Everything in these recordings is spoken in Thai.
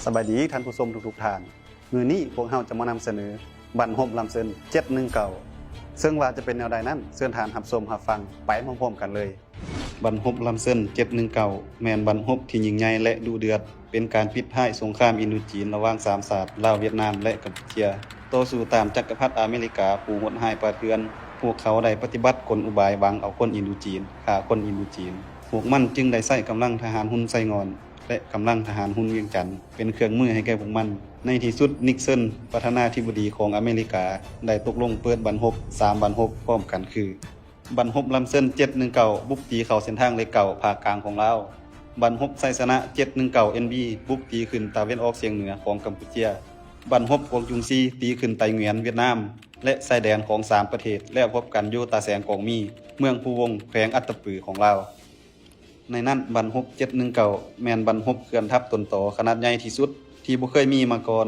สบายดีท่านผู้ชมทุกท่านมื้อนี้พวกเราจะมานำเสนอบันฮบลำเซิน719ซึ่งว่าจะเป็นแนวใดนั้นเชิญทานรับชมรับฟังไปพร้อมๆกันเลยบันฮบลำเซิน719แม่นบันฮบที่ยิ่งใหญ่และดุเดือดเป็นการปิดท้ายสงครามอินโดจีนระหว่าง3ชาติลาวเวียดนามและกัมพูชาต่อสู้ตามจักรพรรดิอเมริกาผู้โหดร้ายป่าเถื่อนพวกเขาได้ปฏิบัติกลอุบายหวังเอาคนอินโดจีนฆ่าคนอินโดจีนพวกมันจึงได้ใช้กำลังทหารหุ่นไส้งอนและกำลังทหารหุ่นเวียงจันทน์เป็นเครื่องมือให้แก่พวกมันในที่สุดนิกสันประธานาธิบดีของอเมริกาได้ตกลงเปิดบันฮบ3บันฮบพร้อมกันคือบันฮบลำเส้น719บุกตีเข้าเส้นทางเลขเก่าภาคกลางของลาวบันฮบไซสนะ719 NB บุกตีขึ้นตะวันออกเฉียงเหนือของกัมพูชาบันฮบกวงจุงซีตีขึ้นไต้เหวียนเวียดนามและชายแดนของ3ประเทศแล้วพบกันอยู่ตาแสงกองมีเมืองภูวงแขวงอัตตปือของลาวในนั้นบันฮบ719แม่นบันฮบเคลื่อนทัพตนโตขนาดใหญ่ที่สุดที่บ่เคยมีมาก่อน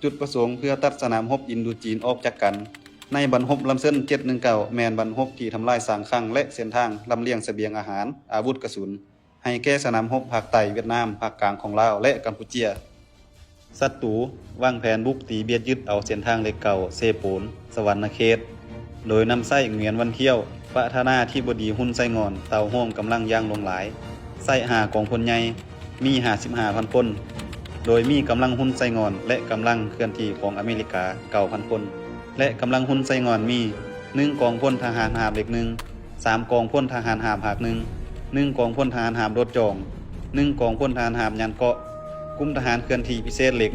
จุดประสงค์เพื่อตัดสนามรบอินโดจีนออกจากกันในบันฮบลำเส้น719แม่นบันฮบที่ทำลายสร้างครั้งและเส้นทางลำเลียงเสบียงอาหารอาวุธกระสุนให้แก่สนามรบภาคใต้เวียดนามภาคกลางของลาวและกัมพูชาศัตรูวางแผนบุกตีเบียดยึดเอาเส้นทางเลขเก่าเซโปนสวรรณเขตโดยนำไส้เหงียนวันเที่ยวประธานาธิบดีหุ่นไส้งอนเตาโฮมกำลังย่างลงหลายไส้5กองพลใหญ่มี 55,000 คนโดยมีกำลังหุ่นไส้งอนและกำลังเคลื่อนที่ของอเมริกา 9,000 คนและกำลังหุ่นไส้งอนมี1กองพลทหารหาบเล็ก1 3กองพลทหารหาบภาค1 1กองพลทหารหาบรถจอง1กองพลทหารหาบยานเกาะกลุ่มทหารเคลื่อนที่พิเศษเล็ก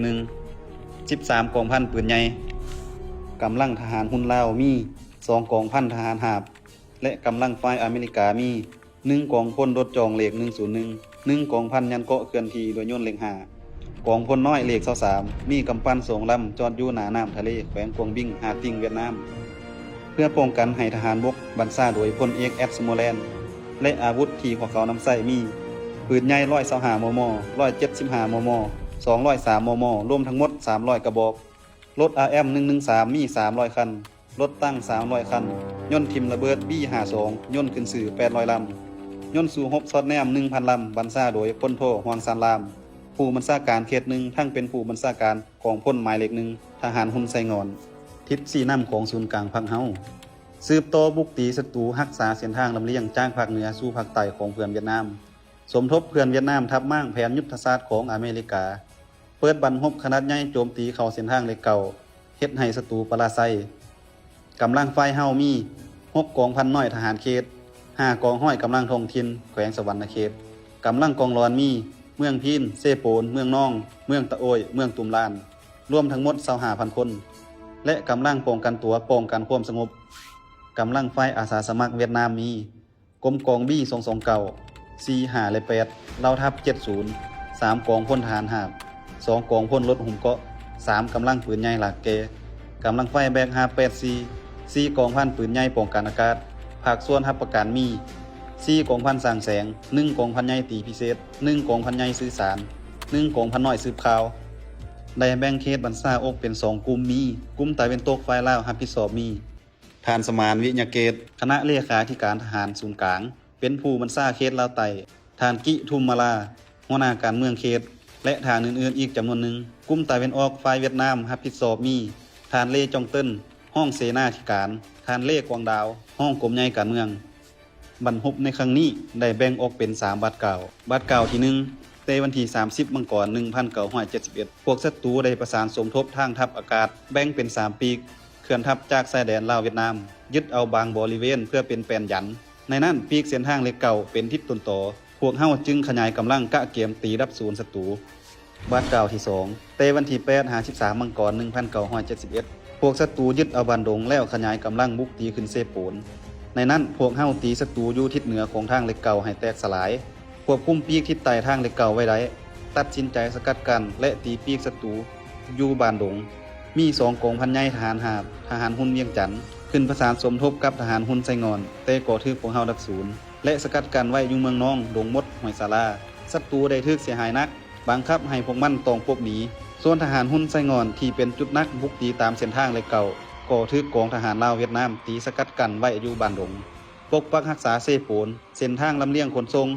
1 13กองพันปืนใหญ่กำลังทหารหุ่นลาวมี2กองพันทหารหาบและกำลังฝ่ายอเมริกามี1กองพลรถจองเลข101 1กองพันยันเกาะเคลื่อนที่โดยยนต์เลข5กองพลน้อยเลข23มีกำปั้น2ลำจอดอยู่หน้าน้ำทะเลแขวงกวงบิ้งหาดติ่งเวียดนามเพื่อป้องกันให้ทหารบกบัญชาโดยพลเอกแอดสโมแลนด์และอาวุธที่พวกเขานำใช้มีปืนใหญ่125 มม. 175 มม. 203 มม. รวมทั้งหมด300 กระบอกรถ RM113 มี300 คันรถตั้ง300 คันยนต์ทิ่มระเบิด B52 ยนต์ขึ้นสื่อ800 ลำยนต์สู่ฮบซอดแนม 1,000 ลำบัญชาโดยพลโทฮวงซานรามผู้บัญชาการเขต1ทั้งเป็นผู้บัญชาการของพลหมายเลข1ทหารหุ่นไส้งอนทิศสีน้ำของศูนย์กลางภาคเฮาสืบต่อบุกตีศัตรูรักษาเส้นทางลำเลียงจากภาคเหนือสู่ภาคใต้ของเพื่อนเวียดนามสมทบเพื่อนเวียดนามทับมั่งแผนยุทธศาสตร์ของอเมริกาเปิดบันฮบขนาดใหญ่โจมตีเข้าเส้นทางเลขเก่าเฮ็ดให้ศัตรูปราศัยกำลังฝ่ายเฮามี6กองพันน้อยทหารเขต5กองห้อยกำลังท้องถิ่นแขวงสวรรณเขตกำลังกองร้อนมีเมืองพีนเซโปนเมืองนองเมืองตะโอยเมืองตุมลานรวมทั้งหมด 25,000 คนและกำลังป้องกันตัวป้องกันความสงบกำลังฝ่ายอาสาสมัครเวียดนามมีกรมกองบี้229 45และ8เหล่าทัพ70 3กองพลทหารหาบ2กองพลรถหุ่มเกาะ3กำลังปืนใหญ่หลักแกกำลังฝ่ายแบก584 4กองพันปืนใหญ่ป้องกันอากาศภาคส่วนรับประกันมี4กองพันสร้างแสง1กองพันใหญ่ตีพิเศษ1กองพันใหญ่สื่อสาร1กองพันน้อยสืบข่าวได้แบ่งเขตบัญชาออกเป็น2กลุ่มมีกลุ่มตะวันตกฝ่ายลาวรับผิดชอบมีทานสมานวิญญาเกตคณะเลขาธิการทหารศูนย์กลางเป็นผู้บัญชาเขตลาวใต้ทานกิทุมมาลาหัวหน้าการเมืองเขตและทหารอื่นๆอีกจำนวนหนึ่งกลุ่มตะวันออกฝ่ายเวียดนามรับผิดชอบมีทานเลจองเติ้นห้องเสนาธิการทานเลกวางดาวห้องกรมใหญ่การเมืองบันฮบในครั้งนี้ได้แบ่งออกเป็น3บัตรเก่าบัตรเก่าที่1ในวันที่30มังกร1971พวกศัตรูได้ประสานสมทบทางทัพอากาศแบ่งเป็น3ปีกเคลื่อนทัพจากชายแดนลาวเวียดนามยึดเอาบางบริเวณเพื่อเป็นแปลนยันในนั้นปีกเส้นทางเลขเก่าเป็นทิศตนต่อพวกเฮาจึงขยายกำลังกะเกียมตีรับศูนย์ศัตรูบัตรเก่าที่2ในวันที่8-13มังกร1971พวกศัตรูยึดเอาบ้านดงแล้วขยายกำลังบุกตีขึ้นเซโปนในนั้นพวกเฮาตีศัตรูอยู่ทิศเหนือของทางเลขเก่าให้แตกสลายควบคุมปีกทิศใต้ทางเลขเก่าไว้ได้ตัดสินใจสกัดกั้นและตีปีกศัตรูอยู่บ้านดงมี2กองพันใหญ่ทหารหาบทหารหุ่นเวียงจันทน์ขึ้นประสานสมทบกับทหารหุ่นไส้งอนแต่ก็ถูกพวกเฮาดักศูนย์และสกัดกั้นไว้อยู่เมืองน้องดงมดห้วยสาราศัตรูได้ถูกเสียหายนักบังคับให้พวกมันต้องปบหนีส่วนทหารหุ่นไส้งอนที่เป็นจุดนักบุกตีตามเส้นทางเลขเก่าก็ถูกกองทหารลาวเวียดนามตีสกัดกั้นไว้อยู่บ้านดงปกปักรักษาเซโปนเส้นทางลำเลียงขนส่ง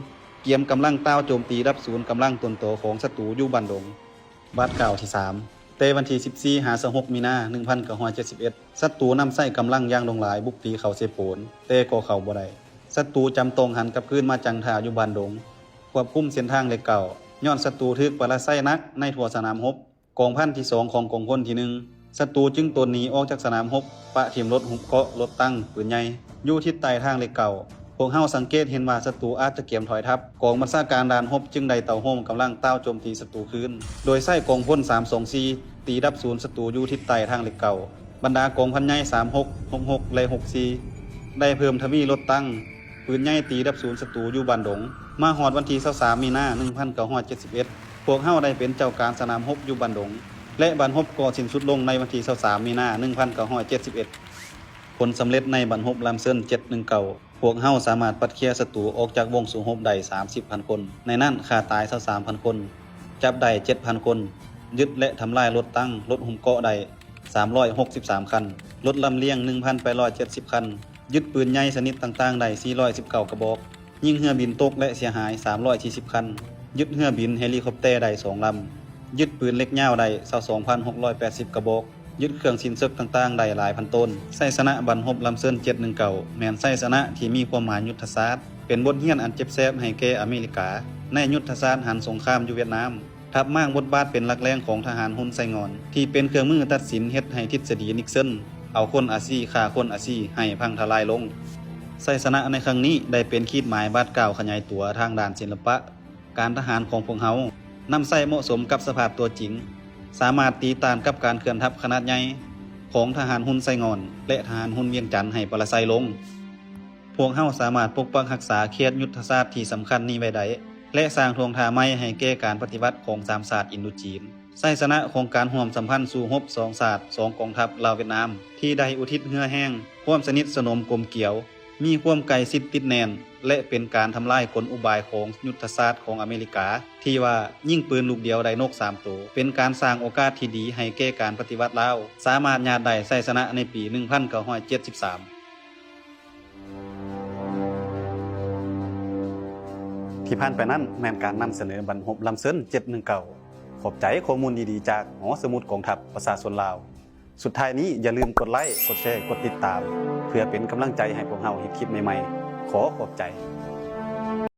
เกียมกำลังต้าวโจมตีรับศูนย์กำลังตนโตของศัตรูอยู่บ้านดง บาทกล่าวที่3เตวันที่14 16 มีนา 1971ศัตรูนำไส้กำลังอย่างลงหลายบุกตีเข้าเซโปนเตก็เข้าบ่ได้ศัตรูจำตรงหันกลับคืนมาจังท่าอยู่บ้านดงควบคุมเส้นทางเลขเก่าย้อนศัตรูถึกปราศัยนักในทั่วสนามรบกองพันที่2ของกองพลที่1ศัตรูจึงตนหนีออกจากสนามรบปะถิ่มรถหุบเกาะรถตั้งปืนใหญ่อยู่ทิศใต้ทางเลขเก่าพวกเฮาสังเกตเห็นว่าศัตรูอาจจะเกียมถอยทัพกองบัญชาการด่านรบจึงได้เต่าโฮมกำลังเต้าโจมตีศัตรูคืนโดยใช้กองพล324ตีดับศูนย์ศัตรูอยู่ทิศใต้ทางเลขเก่าบรรดากองพันใหญ่36 66และ64ได้เพิ่มทวีรถตั้งปืนใหญ่ตีดับศูนย์ศัตรูอยู่บ้านดงมาฮอดวันที่23 มีนา 1971พวกเฮาได้เป็นเจ้าการสนามรบอยู่บ้านดงและบ้านรบก็สิ้นสุดลงในวันที่23 มีนา 1971ผลสำเร็จในบ้านรบลำเซิน719พวกเฮาสามารถปัดเคลียร์ศัตรูออกจากวงสู้รบได้ 30,000 คนในนั้นฆ่าตาย 23,000 คนจับได้ 7,000 คนยึดและทำลายรถตั้งรถหุ้มเกาะได้363 คันรถลำเลียง 1,870 คันยึดปืนใหญ่ชนิดต่างๆได้419 กระบอกยิงเรือบินตกและเสียหาย340 คันยึดเรือบินเฮลิคอปเตอร์ได้2ลำยึดปืนเล็กยาวได้22,680 กระบอกยึดเครื่องสินเสกต่างๆได้หลายพันต้นไส้ชนะบันฮบลำเซิน719แม่นไส้ชนะที่มีความหมายยุทธศาสตร์เป็นบทเรียนอันเจ็บแสบให้แก่อเมริกาในยุทธศาสตร์หันสงครามอยู่เวียดนามทับมากบทบาทเป็นหลักแรงของทหารฮุนไซงอนที่เป็นเครื่องมือตัดสินเฮ็ดให้ทฤษฎีนิกสันเอาคนอาซีฆ่าคนอาซีให้พังทลายลงไส้ชนะในครั้งนี้ได้เป็นขีดหมายบาดกล่าวขยายตัวทางด้านศิลปะการทหารของพวกเฮานำใส่เหมาะสมกับสภาพตัวจริงสามารถตีต้านกับการเคลื่อนทัพขนาดใหญ่ของทหารฮุนไซงอนและทหารฮุนเวียงจันทน์ให้ปราศัยลงพวกเฮาสามารถปกปักรักษาเขตยุทธศาสตร์ที่สำคัญนี้ไว้ได้และสร้างทวงท่าใหม่ให้แก่การปฏิวัติของ3ชาติอินโดจีนไส้ชนะของการร่วมสัมพันธ์สู่รบ2ชาติ2กองทัพลาวเวียดนามที่ได้อุทิศเหือแห้งความสนิทสนมกลมเกี่ยวมีความใกล้ชิดติดแน่นและเป็นการทำลายกลอุบายของยุทธศาสตร์ของอเมริกาที่ว่ายิ่งปืนลูกเดียวได้นก3ตัวเป็นการสร้างโอกาสที่ดีให้แก่การปฏิวัติลาวสามารถญาติได้ไส้ชนะในปี 1973ที่ผ่านไปนั้นแม่นการนำเสนอบรรพบลำเซิน719ขอบใจข้อมูลดีๆจากหอสมุดกองทัพประชาชนลาวสุดท้ายนี้อย่าลืมกดไลค์กดแชร์กดติดตามเพื่อเป็นกำลังใจให้พวกเราเฮ็ดคลิปใหม่ๆขอขอบใจ